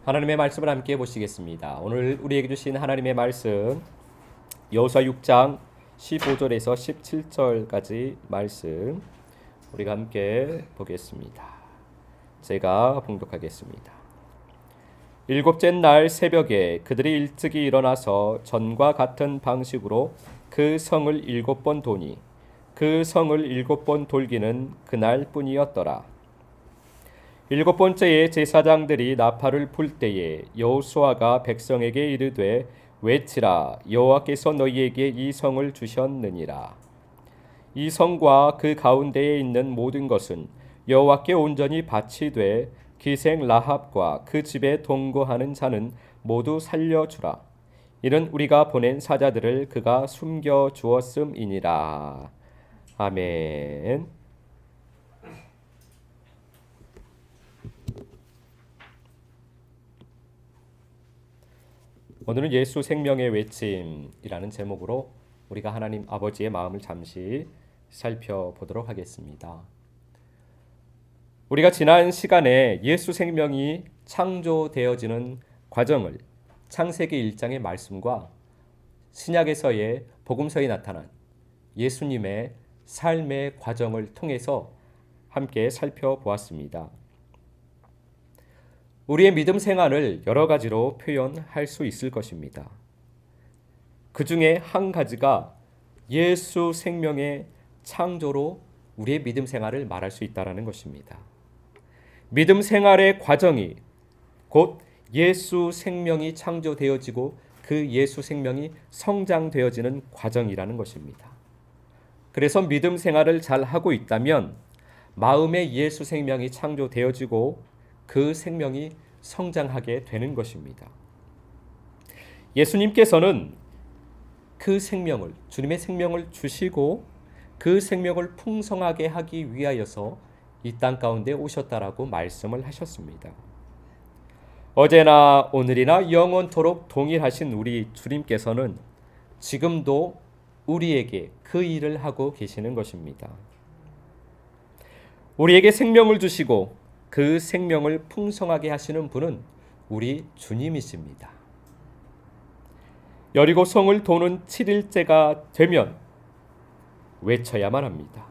하나님의 말씀을 함께 보시겠습니다. 오늘 우리에게 주신 하나님의 말씀 여호수아 6장 15절에서 17절까지 말씀 우리가 함께 보겠습니다. 제가 봉독하겠습니다. 일곱째 날 새벽에 그들이 일찍이 일어나서 전과 같은 방식으로 그 성을 7번 도니 그 성을 7번 돌기는 그날뿐이었더라. 7번째에 제사장들이 나팔을 불 때에 여호수아가 백성에게 이르되 외치라, 여호와께서 너희에게 이 성을 주셨느니라. 이 성과 그 가운데에 있는 모든 것은 여호와께 온전히 바치되 기생 라합과 그 집에 동거하는 자는 모두 살려주라. 이는 우리가 보낸 사자들을 그가 숨겨 주었음이니라. 아멘. 오늘은 예수 생명의 외침이라는 제목으로 우리가 하나님 아버지의 마음을 잠시 살펴보도록 하겠습니다. 우리가 지난 시간에 예수 생명이 창조되어지는 과정을 창세기 1장의 말씀과 신약에서의 복음서에 나타난 예수님의 삶의 과정을 통해서 함께 살펴보았습니다. 우리의 믿음 생활을 여러 가지로 표현할 수 있을 것입니다. 그 중에 한 가지가 예수 생명의 창조로 우리의 믿음 생활을 말할 수 있다는 것입니다. 믿음 생활의 과정이 곧 예수 생명이 창조되어지고 그 예수 생명이 성장되어지는 과정이라는 것입니다. 그래서 믿음 생활을 잘 하고 있다면 마음의 예수 생명이 창조되어지고 그 생명이 성장하게 되는 것입니다. 예수님께서는 그 생명을, 주님의 생명을 주시고 그 생명을 풍성하게 하기 위하여서 이 땅 가운데 오셨다라고 말씀을 하셨습니다. 어제나 오늘이나 영원토록 동일하신 우리 주님께서는 지금도 우리에게 그 일을 하고 계시는 것입니다. 우리에게 생명을 주시고 그 생명을 풍성하게 하시는 분은 우리 주님이십니다. 여리고 성을 도는 7일째가 되면 외쳐야만 합니다.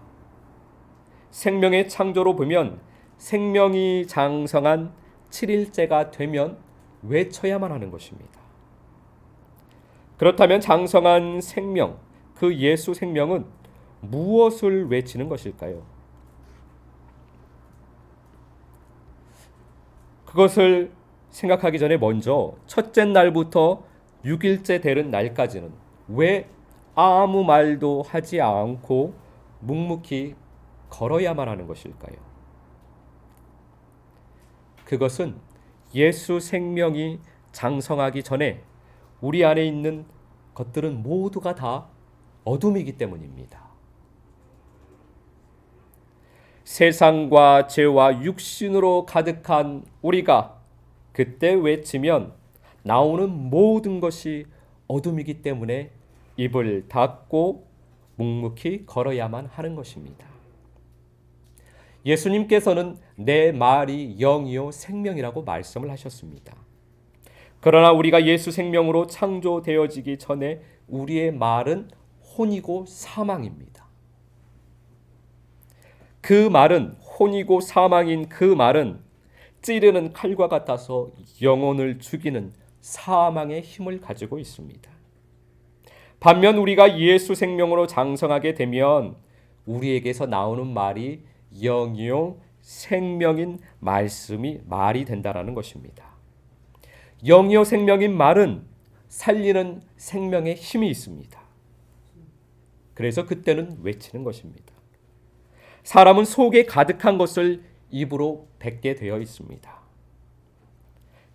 생명의 창조로 보면 생명이 장성한 7일째가 되면 외쳐야만 하는 것입니다. 그렇다면 장성한 생명, 그 예수 생명은 무엇을 외치는 것일까요? 그것을 생각하기 전에 먼저 첫째 날부터 6일째 되는 날까지는 왜 아무 말도 하지 않고 묵묵히 걸어야만 하는 것일까요? 그것은 예수 생명이 장성하기 전에 우리 안에 있는 것들은 모두가 다 어둠이기 때문입니다. 세상과 죄와 육신으로 가득한 우리가 그때 외치면 나오는 모든 것이 어둠이기 때문에 입을 닫고 묵묵히 걸어야만 하는 것입니다. 예수님께서는 내 말이 영이요 생명이라고 말씀을 하셨습니다. 그러나 우리가 예수 생명으로 창조되어지기 전에 우리의 말은 혼이고 사망입니다. 그 말은 혼이고 사망인 그 말은 찌르는 칼과 같아서 영혼을 죽이는 사망의 힘을 가지고 있습니다. 반면 우리가 예수 생명으로 장성하게 되면 우리에게서 나오는 말이 영이요 생명인 말이 된다라는 것입니다. 영이요 생명인 말은 살리는 생명의 힘이 있습니다. 그래서 그때는 외치는 것입니다. 사람은 속에 가득한 것을 입으로 뱉게 되어 있습니다.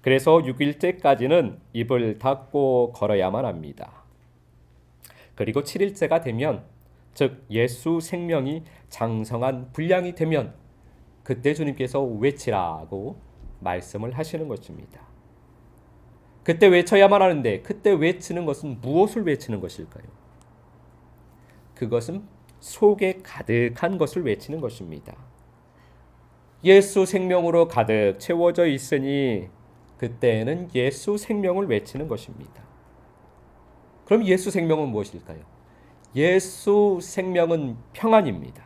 그래서 6일째까지는 입을 닫고 걸어야만 합니다. 그리고 7일째가 되면, 즉 예수 생명이 장성한 분량이 되면 그때 주님께서 외치라고 말씀을 하시는 것입니다. 그때 외쳐야만 하는데 그때 외치는 것은 무엇을 외치는 것일까요? 그것은 속에 가득한 것을 외치는 것입니다. 예수 생명으로 가득 채워져 있으니 그때에는 예수 생명을 외치는 것입니다. 그럼 예수 생명은 무엇일까요? 예수 생명은 평안입니다.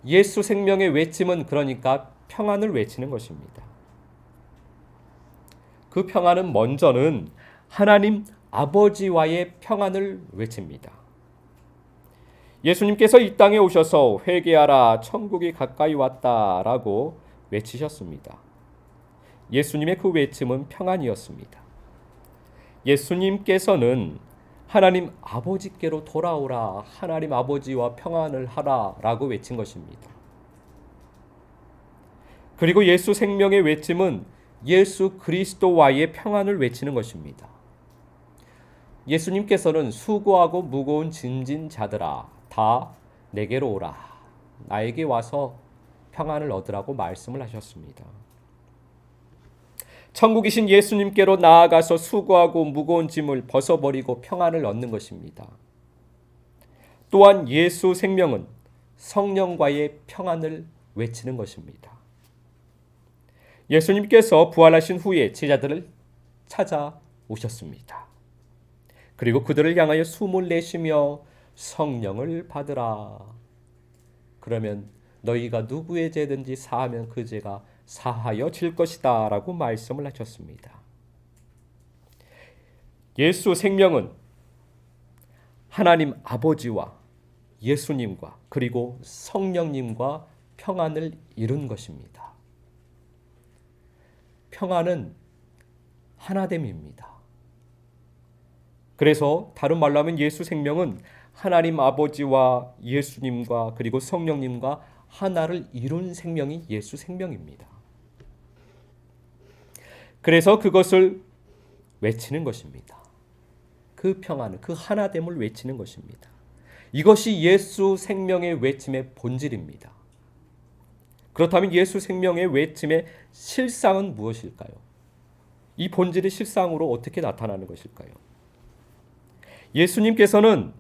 예수 생명의 외침은 그러니까 평안을 외치는 것입니다. 그 평안은 먼저는 하나님 아버지와의 평안을 외칩니다. 예수님께서 이 땅에 오셔서 회개하라 천국이 가까이 왔다라고 외치셨습니다. 예수님의 그 외침은 평안이었습니다. 예수님께서는 하나님 아버지께로 돌아오라, 하나님 아버지와 평안을 하라 라고 외친 것입니다. 그리고 예수 생명의 외침은 예수 그리스도와의 평안을 외치는 것입니다. 예수님께서는 수고하고 무거운 짐진 자들아 다 내게로 오라, 나에게 와서 평안을 얻으라고 말씀을 하셨습니다. 천국이신 예수님께로 나아가서 수고하고 무거운 짐을 벗어버리고 평안을 얻는 것입니다. 또한 예수 생명은 성령과의 평안을 외치는 것입니다. 예수님께서 부활하신 후에 제자들을 찾아오셨습니다. 그리고 그들을 향하여 숨을 내쉬며 성령을 받으라. 그러면 너희가 누구의 죄든지 사하면 그 죄가 사하여질 것이다 라고 말씀을 하셨습니다. 예수 생명은 하나님 아버지와 예수님과 그리고 성령님과 평안을 이룬 것입니다. 평안은 하나됨입니다. 그래서 다른 말로 하면 예수 생명은 하나님 아버지와 예수님과 그리고 성령님과 하나를 이룬 생명이 예수 생명입니다. 그래서 그것을 외치는 것입니다. 그 평안을, 그 하나됨을 외치는 것입니다. 이것이 예수 생명의 외침의 본질입니다. 그렇다면 예수 생명의 외침의 실상은 무엇일까요? 이 본질의 실상으로 어떻게 나타나는 것일까요? 예수님께서는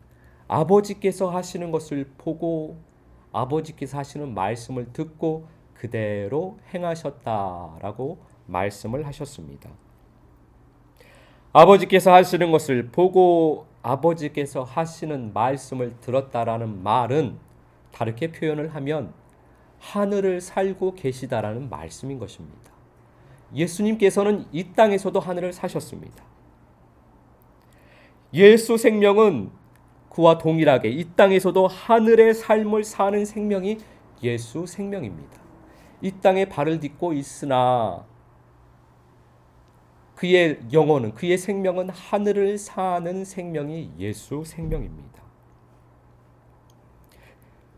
아버지께서 하시는 것을 보고 아버지께서 하시는 말씀을 듣고 그대로 행하셨다라고 말씀을 하셨습니다. 아버지께서 하시는 것을 보고 아버지께서 하시는 말씀을 들었다라는 말은 다르게 표현을 하면 하늘을 살고 계시다라는 말씀인 것입니다. 예수님께서는 이 땅에서도 하늘을 사셨습니다. 예수 생명은 그와 동일하게 이 땅에서도 하늘의 삶을 사는 생명이 예수 생명입니다. 이 땅에 발을 딛고 있으나 그의 영혼은, 그의 생명은 하늘을 사는 생명이 예수 생명입니다.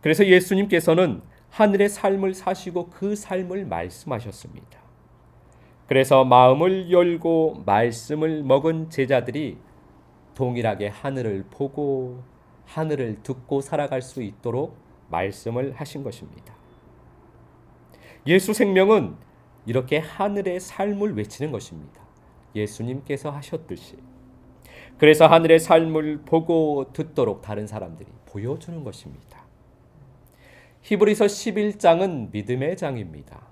그래서 예수님께서는 하늘의 삶을 사시고 그 삶을 말씀하셨습니다. 그래서 마음을 열고 말씀을 먹은 제자들이 동일하게 하늘을 보고 하늘을 듣고 살아갈 수 있도록 말씀을 하신 것입니다. 예수 생명은 이렇게 하늘의 삶을 외치는 것입니다. 예수님께서 하셨듯이. 그래서 하늘의 삶을 보고 듣도록 다른 사람들이 보여주는 것입니다. 히브리서 11장은 믿음의 장입니다.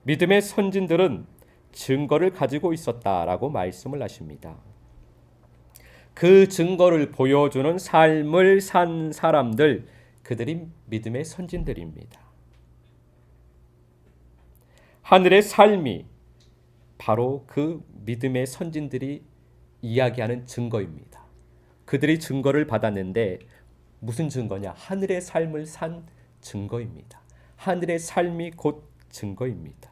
믿음의 선진들은 증거를 가지고 있었다라고 말씀을 하십니다. 그 증거를 보여주는 삶을 산 사람들, 그들이 믿음의 선진들입니다. 하늘의 삶이 바로 그 믿음의 선진들이 이야기하는 증거입니다. 그들이 증거를 받았는데 무슨 증거냐? 하늘의 삶을 산 증거입니다. 하늘의 삶이 곧 증거입니다.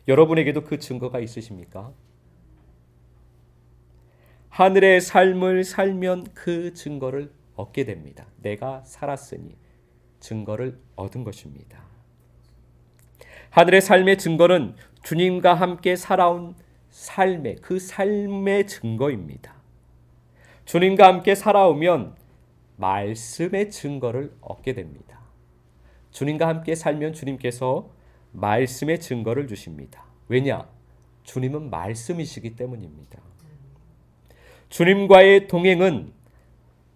여러분에게도 그 증거가 있으십니까? 하늘의 삶을 살면 그 증거를 얻게 됩니다. 내가 살았으니 증거를 얻은 것입니다. 하늘의 삶의 증거는 주님과 함께 살아온 삶의, 그 삶의 증거입니다. 주님과 함께 살아오면 말씀의 증거를 얻게 됩니다. 주님과 함께 살면 주님께서 말씀의 증거를 주십니다. 왜냐? 주님은 말씀이시기 때문입니다. 주님과의 동행은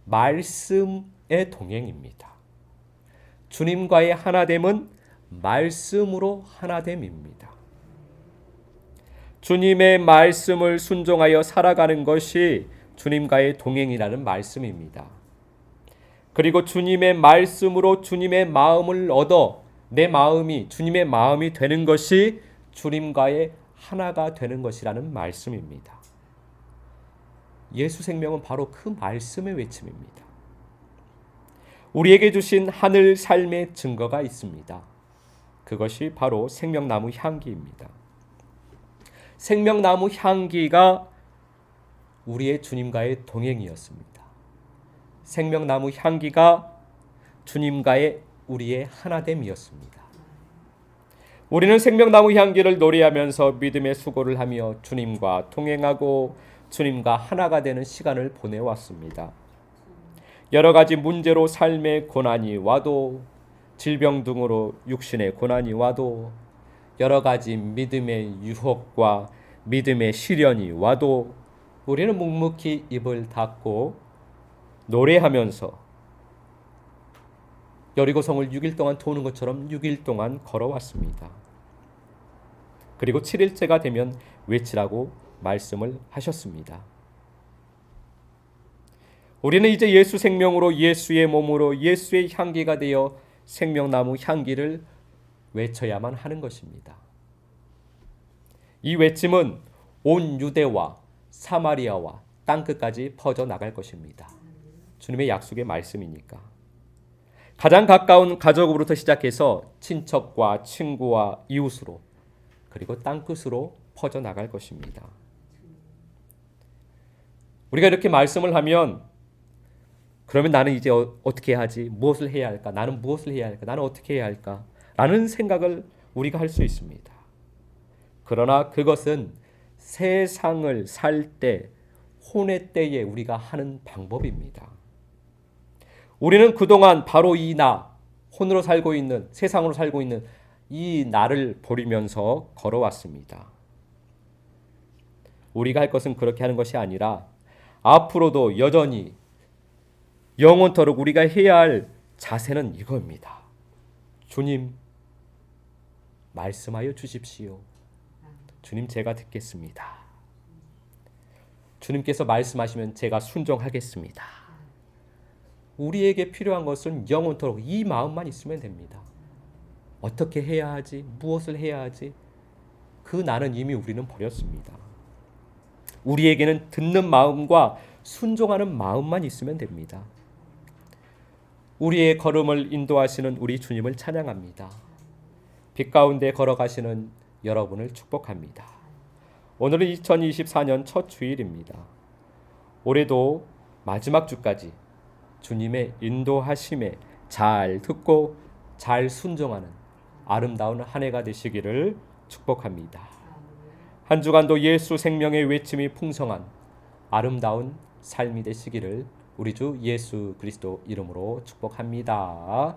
말씀의 동행입니다. 주님과의 하나됨은 말씀으로 하나됨입니다. 주님의 말씀을 순종하여 살아가는 것이 주님과의 동행이라는 말씀입니다. 그리고 주님의 말씀으로 주님의 마음을 얻어 내 마음이 주님의 마음이 되는 것이 주님과의 하나가 되는 것이라는 말씀입니다. 예수 생명은 바로 그 말씀의 외침입니다. 우리에게 주신 하늘 삶의 증거가 있습니다. 그것이 바로 생명나무 향기입니다. 생명나무 향기가 우리의 주님과의 동행이었습니다. 생명나무 향기가 주님과의 우리의 하나됨이었습니다. 우리는 생명나무 향기를 노래하면서 믿음의 수고를 하며 주님과 동행하고 주님과 하나가 되는 시간을 보내왔습니다. 여러 가지 문제로 삶의 고난이 와도, 질병 등으로 육신의 고난이 와도, 여러 가지 믿음의 유혹과 믿음의 시련이 와도 우리는 묵묵히 입을 닫고 노래하면서 여리고성을 6일 동안 도는 것처럼 6일 동안 걸어왔습니다. 그리고 7일째가 되면 외치라고 말씀을 하셨습니다. 우리는 이제 예수 생명으로 예수의 몸으로 예수의 향기가 되어 생명나무 향기를 외쳐야만 하는 것입니다. 이 외침은 온 유대와 사마리아와 땅끝까지 퍼져나갈 것입니다. 주님의 약속의 말씀이니까. 가장 가까운 가족으로부터 시작해서 친척과 친구와 이웃으로 그리고 땅끝으로 퍼져나갈 것입니다. 우리가 이렇게 말씀을 하면 그러면 나는 이제 어떻게 하지? 무엇을 해야 할까? 나는 무엇을 해야 할까? 나는 어떻게 해야 할까? 라는 생각을 우리가 할 수 있습니다. 그러나 그것은 세상을 살 때, 혼의 때에 우리가 하는 방법입니다. 우리는 그동안 바로 이 나, 혼으로 살고 있는, 세상으로 살고 있는 이 나를 버리면서 걸어왔습니다. 우리가 할 것은 그렇게 하는 것이 아니라 앞으로도 여전히 영원토록 우리가 해야 할 자세는 이겁니다. 주님, 말씀하여 주십시오. 주님, 제가 듣겠습니다. 주님께서 말씀하시면 제가 순종하겠습니다. 우리에게 필요한 것은 영원토록 이 마음만 있으면 됩니다. 어떻게 해야 하지? 무엇을 해야 하지? 그 나는 이미 우리는 버렸습니다. 우리에게는 듣는 마음과 순종하는 마음만 있으면 됩니다. 우리의 걸음을 인도하시는 우리 주님을 찬양합니다. 빛 가운데 걸어가시는 여러분을 축복합니다. 오늘은 2024년 첫 주일입니다. 올해도 마지막 주까지 주님의 인도하심에 잘 듣고 잘 순종하는 아름다운 한 해가 되시기를 축복합니다. 한 주간도 예수 생명의 외침이 풍성한 아름다운 삶이 되시기를 우리 주 예수 그리스도 이름으로 축복합니다.